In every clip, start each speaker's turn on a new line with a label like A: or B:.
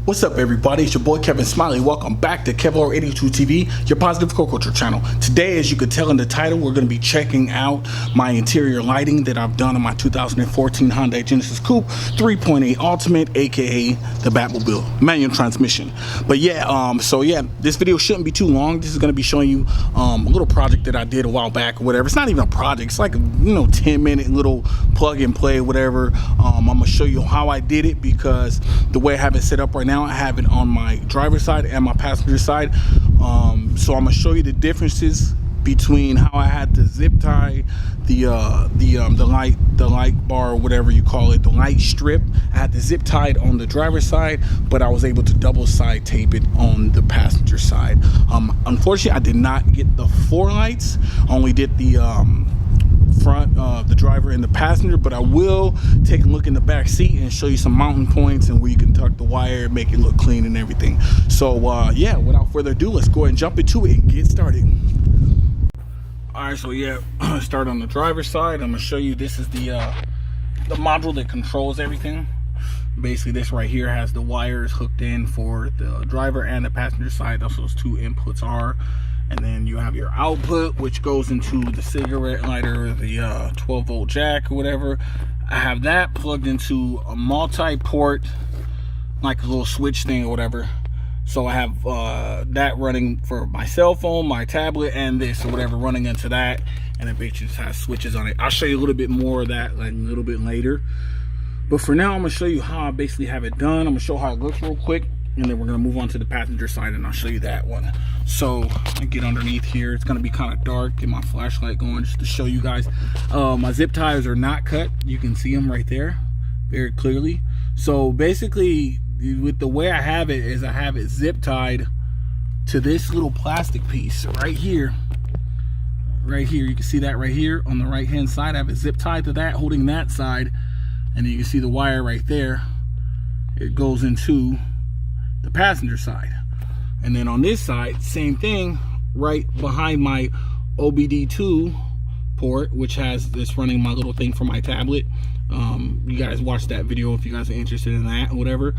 A: What's up, everybody? It's your boy Kevin Smiley. Welcome back to Kevlar82 TV, your positive car culture channel. Today, as you could tell in the title, we're going to be checking out my interior lighting that I've done on my 2014 Hyundai Genesis Coupe 3.8 Ultimate, aka the Batmobile, manual transmission. But yeah, this video shouldn't be too long. This is going to be showing you a little project that I did a while back or whatever. It's not even a project. It's like a 10-minute little plug and play, whatever. I'm going to show you how I did it, because the way I have it set up right now, I have it on my driver's side and my passenger side. So I'm gonna show you the differences between how I had to zip tie the light bar, or whatever you call it, the light strip. I had to zip tie it on the driver's side, but I was able to double side tape it on the passenger side. Unfortunately, I did not get the 4 lights. I only did the front of the driver and the passenger, but I will take a look in the back seat and show you some mounting points and where you can tuck the wire, make it look clean and everything. So yeah, without further ado, let's go ahead and jump into it and get started. All right, so yeah, start on the driver's side. I'm gonna show you, this is the module that controls everything. Basically, this right here has the wires hooked in for the driver and the passenger side. That's what those 2 inputs are. And then you have your output, which goes into the cigarette lighter, the 12-volt jack or whatever. I have that plugged into a multi-port, like a little switch thing or whatever. So I have that running for my cell phone, my tablet, and this or whatever running into that. And it basically just has switches on it. I'll show you a little bit more of that like a little bit later. But for now, I'm going to show you how I basically have it done. I'm going to show how it looks real quick, and then we're going to move on to the passenger side, and I'll show you that one. So I get underneath here. It's going to be kind of dark. Get my flashlight going just to show you guys. My zip ties are not cut. You can see them right there very clearly. So basically, with the way I have it is I have it zip tied to this little plastic piece right here. Right here. You can see that right here on the right hand side. I have it zip tied to that, holding that side. And then you can see the wire right there. It goes into the passenger side. And then on this side, same thing, right behind my OBD2 port, which has this running my little thing for my tablet. You guys watch that video if you guys are interested in that or whatever.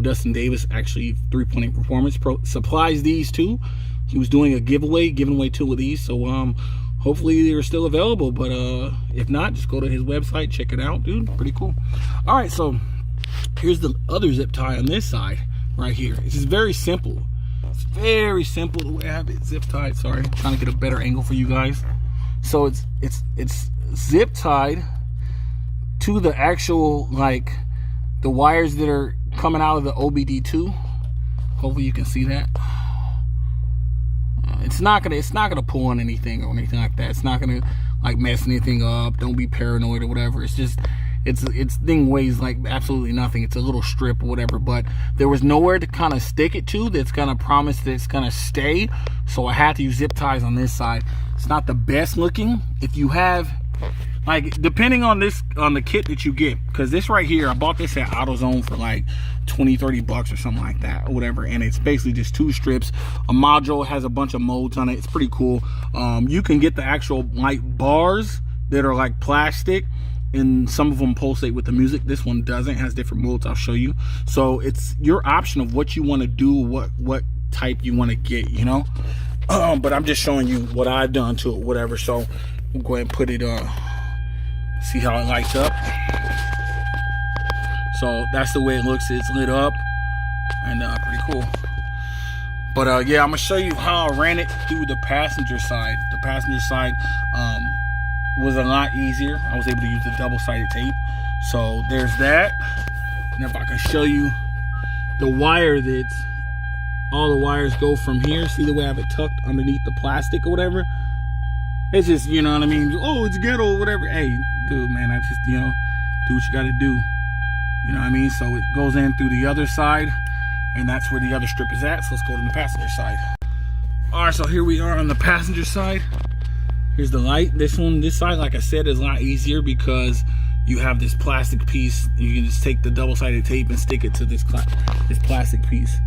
A: Dustin Davis, actually 3.8 Performance Pro, supplies these too. He was doing a giveaway, giving away 2 of these. So hopefully they're still available, but if not, just go to his website, check it out, dude. Pretty cool. All right, so here's the other zip tie on this side right here. It's just very simple. It's very simple the way I have it zip tied. Sorry, I'm trying to get a better angle for you guys. So it's zip tied to the actual, like, the wires that are coming out of the OBD2. Hopefully you can see that. It's not gonna pull on anything or anything like that. It's not gonna like mess anything up. Don't be paranoid or whatever. It's just it's thing weighs like absolutely nothing. It's a little strip or whatever, but there was nowhere to kind of stick it to that's gonna promise that it's gonna stay. So I had to use zip ties on this side. It's not the best looking. If you have, like, depending on the kit that you get, because this right here, I bought this at AutoZone for like 20-30 bucks or something like that or whatever, and it's basically just 2 strips. A module has a bunch of modes on it. It's pretty cool. You can get the actual light bars that are like plastic, and some of them pulsate with the music. This one doesn't. It has different modes. I'll show you. So it's your option of what you want to do, what type you want to get, you know. But I'm just showing you what I've done to it, whatever. So we'll go ahead and put it see how it lights up. So that's the way it looks. It's lit up and pretty cool. But yeah, I'm gonna show you how I ran it through the passenger side. The passenger side was a lot easier. I was able to use the double-sided tape. So there's that. And if I can show you the wire, that's all the wires go from here. See the way I have it tucked underneath the plastic or whatever? It's just, you know what I mean? Oh, it's ghetto or whatever. Hey, dude, man, I just, you know, do what you gotta do. You know what I mean? So it goes in through the other side, and that's where the other strip is at. So let's go to the passenger side. All right, so here we are on the passenger side. Here's the light. This side, like I said, is a lot easier because you have this plastic piece. You can just take the double-sided tape and stick it to this plastic piece,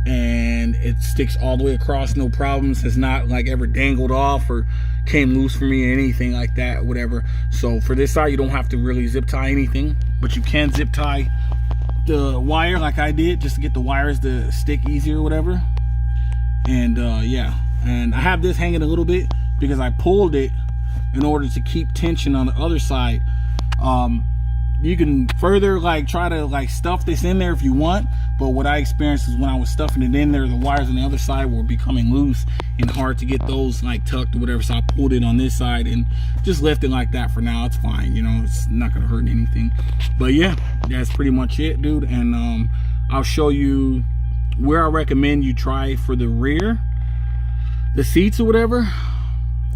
A: and it sticks all the way across, no problems. It's not like ever dangled off or came loose for me or anything like that or whatever. So for this side, you don't have to really zip tie anything, but you can zip tie the wire like I did, just to get the wires to stick easier or whatever. And yeah, and I have this hanging a little bit because I pulled it in order to keep tension on the other side. You can further like try to like stuff this in there if you want, but what I experienced is when I was stuffing it in there, the wires on the other side were becoming loose and hard to get those like tucked or whatever. So I pulled it on this side and just left it like that for now. It's fine, you know, it's not gonna hurt anything. But yeah, that's pretty much it, dude. And I'll show you where I recommend you try for the rear, the seats or whatever.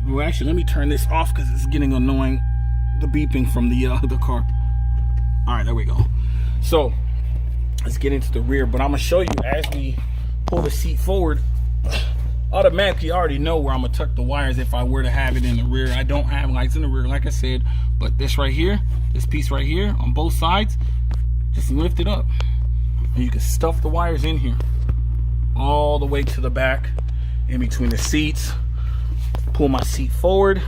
A: Well, actually, let me turn this off because it's getting annoying, the beeping from the car. All right, there we go. So let's get into the rear, but I'm gonna show you as we pull the seat forward. Automatically, I already know where I'm gonna tuck the wires if I were to have it in the rear. I don't have lights in the rear, like I said, but this right here, this piece right here on both sides, just lift it up and you can stuff the wires in here all the way to the back in between the seats. Pull my seat forward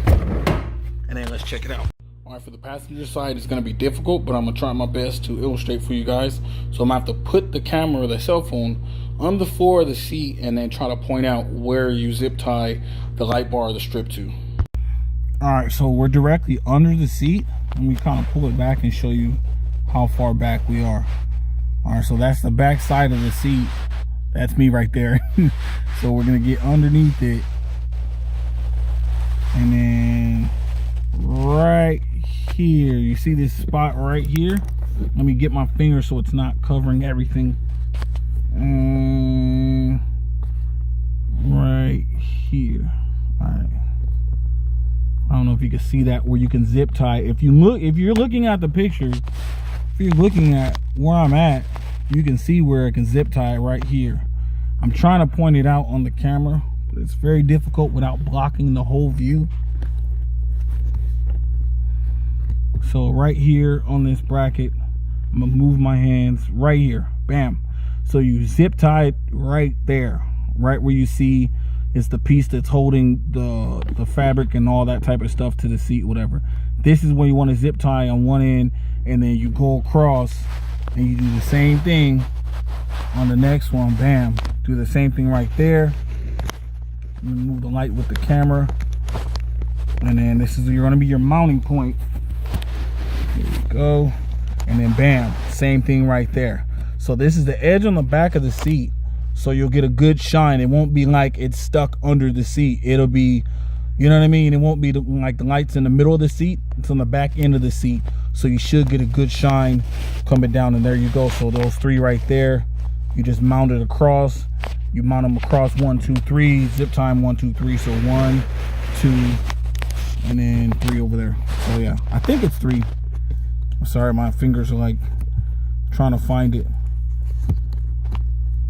A: and then let's check it out. All right, for the passenger side, it's gonna be difficult, but I'm gonna try my best to illustrate for you guys. So I'm gonna have to put the camera or the cell phone on the floor of the seat and then try to point out where you zip tie the light bar or the strip to. All right, so we're directly under the seat. Let me kind of pull it back and show you how far back we are. All right, so that's the back side of the seat. That's me right there. So we're gonna get underneath it and then right here, you see this spot right here? Let me get my finger so it's not covering everything. Right here. All right, I don't know if you can see that, where you can zip tie. If you're looking at the picture, if you're looking at where I'm at, you can see where I can zip tie right here. I'm trying to point it out on the camera, but it's very difficult without blocking the whole view. So right here on this bracket, I'm gonna move my hands right here, bam. So you zip tie it right there, right where you see it's the piece that's holding the fabric and all that type of stuff to the seat, whatever. This is where you want to zip tie on one end, and then you go across and you do the same thing on the next one, bam. Do the same thing right there. I'm gonna move the light with the camera, and then this is gonna be your mounting point. Here we go, and then bam, same thing right there. So this is the edge on the back of the seat, so you'll get a good shine. It won't be like it's stuck under the seat. It'll be, you know what I mean? It won't be like the lights in the middle of the seat. It's on the back end of the seat, so you should get a good shine coming down. And there you go. So those three right there, you just mount it across. You mount them across 1, 2, 3. Zip time 1, 2, 3. So 1, 2, and then 3 over there. So yeah, I think it's 3. Sorry, my fingers are like trying to find it.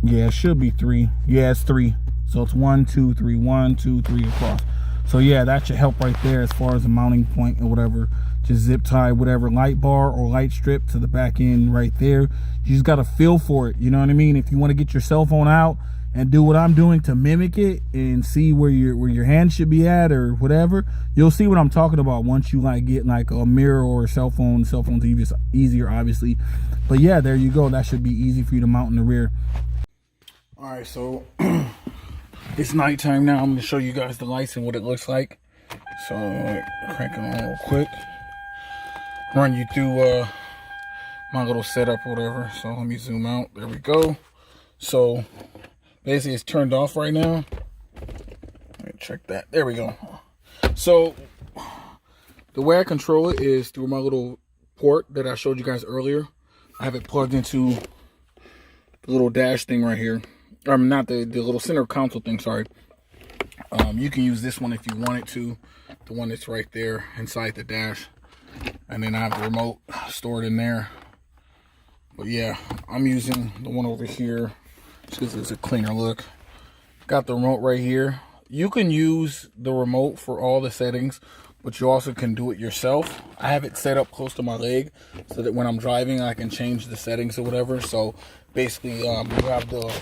A: Yeah, it should be 3. Yeah, it's 3. So it's 1, 2, 3. 1, 2, 3 across. So yeah, that should help right there as far as the mounting point or whatever. Just zip tie whatever light bar or light strip to the back end right there. You just got to feel for it, you know what I mean? If you want to get your cell phone out and do what I'm doing to mimic it and see where your hand should be at or whatever, you'll see what I'm talking about once you like get like a mirror or a cell phone. Cell phone's easier obviously, but yeah, there you go. That should be easy for you to mount in the rear. All right, so it's nighttime now. I'm gonna show you guys the lights and what it looks like. So crank it on real quick, run you through my little setup or whatever. So let me zoom out. There we go. So basically it's turned off right now. Let me check that. There we go. So the way I control it is through my little port that I showed you guys earlier. I have it plugged into the little dash thing right here. Not the little center console thing, sorry. You can use this one if you wanted to. The one that's right there inside the dash. And then I have the remote stored in there. But yeah, I'm using the one over here just because it's a cleaner look. Got the remote right here. You can use the remote for all the settings, but you also can do it yourself. I have it set up close to my leg so that when I'm driving I can change the settings or whatever. So basically you have the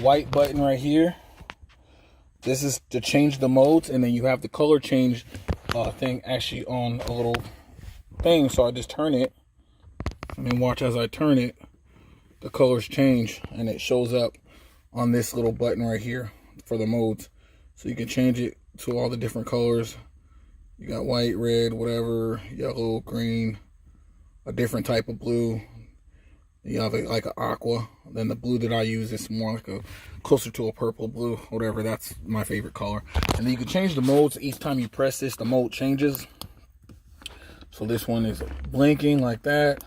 A: white button right here. This is to change the modes, and then you have the color change thing actually on a little thing. So I just turn it And then watch as I turn it, the colors change and it shows up on this little button right here for the modes. So you can change it to all the different colors. You got white, red, whatever, yellow, green, a different type of blue. You have like an aqua. Then the blue that I use is more like a closer to a purple blue, whatever. That's my favorite color. And then you can change the modes each time you press this. The mode changes. So this one is blinking like that.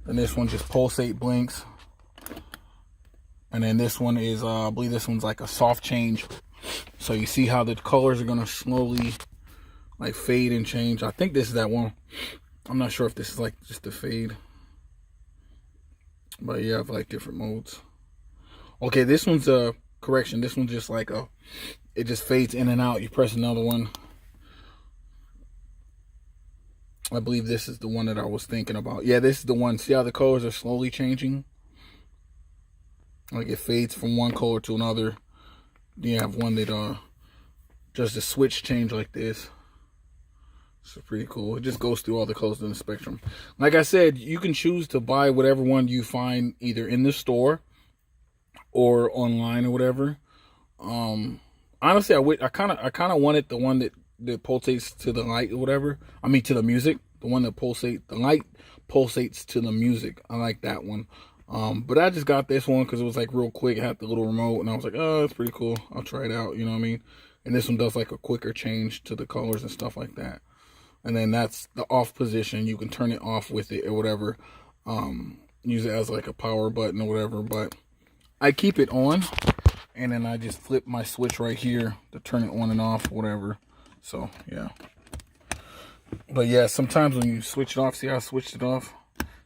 A: And this one just pulsate blinks. And then this one is, I believe this one's like a soft change. So you see how the colors are gonna slowly like fade and change. I think this is that one. I'm not sure if this is like just the fade. But you have like different modes. Okay, this one's a correction. This one's just like it just fades in and out. You press another one. I believe this is the one that I was thinking about. Yeah, this is the one. See how the colors are slowly changing? Like it fades from one color to another. Then you have one that just a switch change like this. So pretty cool. It just goes through all the colors in the spectrum. Like I said, you can choose to buy whatever one you find either in the store or online or whatever. Honestly, I kind of wanted the one that pulsates to the light or whatever. I mean to the music. The one that the light pulsates to the music. I like that one. But I just got this one because it was like real quick. It had the little remote and I was like, oh, that's pretty cool. I'll try it out, you know what I mean? And this one does like a quicker change to the colors and stuff like that. And then that's the off position. You can turn it off with it or whatever. Use it as like a power button or whatever. But I keep it on. And then I just flip my switch right here to turn it on and off, whatever. So, yeah. But, yeah, sometimes when you switch it off, see how I switched it off?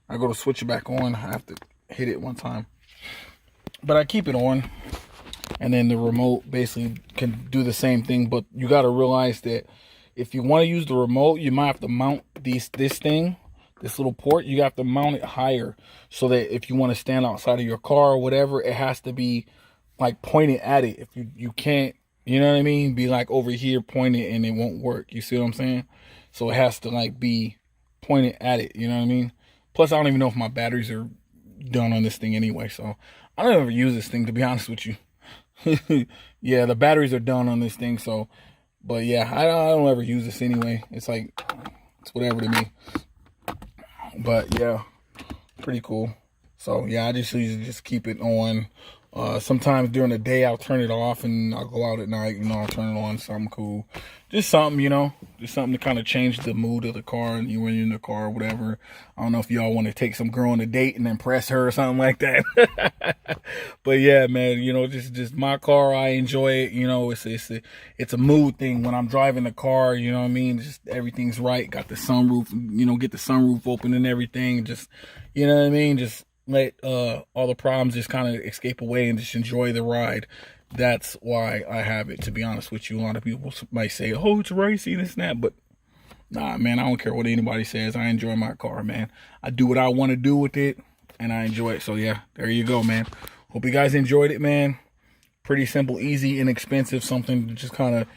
A: I go to switch it back on. I have to hit it one time. But I keep it on. And then the remote basically can do the same thing. But you got to realize that if you want to use the remote, you might have to mount this thing, this little port. You have to mount it higher so that if you want to stand outside of your car or whatever, it has to be like pointed at it. If you can't, you know what I mean, be like over here pointed and it won't work. You see what I'm saying? So it has to like be pointed at it. You know what I mean? Plus, I don't even know if my batteries are done on this thing anyway. So I don't ever use this thing, to be honest with you. Yeah, the batteries are done on this thing. So, but yeah, I don't ever use this anyway. It's like, it's whatever to me. But yeah, pretty cool. So yeah, I just usually just keep it on. Sometimes during the day I'll turn it off and I'll go out at night, you know, I'll turn it on, something cool. Just something, you know, just something to kind of change the mood of the car and you when you're in the car or whatever. I don't know if y'all want to take some girl on a date and impress her or something like that. But yeah, man, you know, just my car, I enjoy it. You know, it's a mood thing when I'm driving the car, you know what I mean? Just everything's right. Got the sunroof, you know, get the sunroof open and everything. Just, you know what I mean? Just let all the problems just kind of escape away and just enjoy the ride. That's why I have it, to be honest with you. A lot of people might say, oh, it's racy and this and that, but nah, man, I don't care what anybody says. I enjoy my car, man. I do what I want to do with it and I enjoy it. So yeah, there you go, man. Hope you guys enjoyed it, man. Pretty simple, easy, inexpensive, something to just kind of,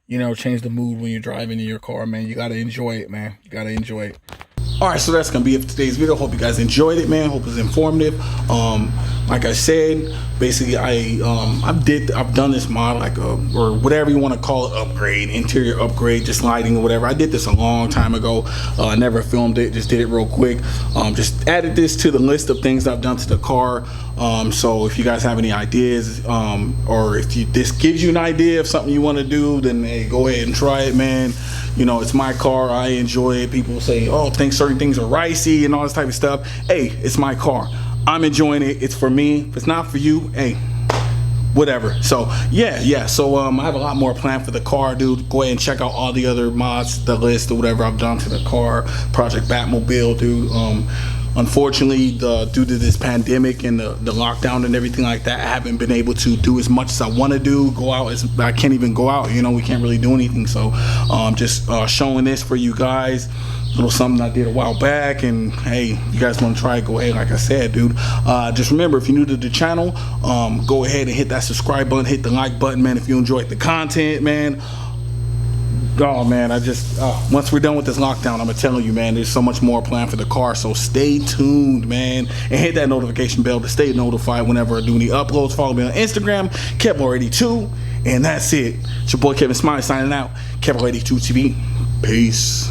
A: you know, change the mood when you're driving in your car, man. You got to enjoy it, man. You got to enjoy it.
B: All right, so that's gonna be it for today's video. Hope you guys enjoyed it, man. Hope it's informative. Like I said, basically I've done this mod, like or whatever you want to call it, upgrade, interior upgrade, just lighting or whatever. I did this a long time ago. I never filmed it, just did it real quick. Just added this to the list of things I've done to the car. So if you guys have any ideas, or if this gives you an idea of something you want to do, then hey, go ahead and try it, man. You know, it's my car. I enjoy it. People say, oh, certain things are ricey and all this type of stuff. Hey, it's my car. I'm enjoying it. It's for me. If it's not for you, hey, whatever. So yeah. So I have a lot more planned for the car, dude. Go ahead and check out all the other mods, the list or whatever I've done to the car. Project Batmobile, dude. Unfortunately, due to this pandemic and the lockdown and everything like that, I haven't been able to do as much as I want to do. Go out, I can't even go out. You know, we can't really do anything. So just showing this for you guys. A little something I did a while back, and hey, you guys want to try it, go ahead. Like I said, dude, just remember, if you're new to the channel, go ahead and hit that subscribe button, hit the like button, man. If you enjoyed the content, man,
A: Oh man, I just once we're done with this lockdown, I'm telling you, man, there's so much more planned for the car. So stay tuned, man, and hit that notification bell to stay notified whenever I do any uploads. Follow me on Instagram, Kevlar82, and that's it. It's your boy Kevin Smiley signing out. Kevlar82 TV. Peace.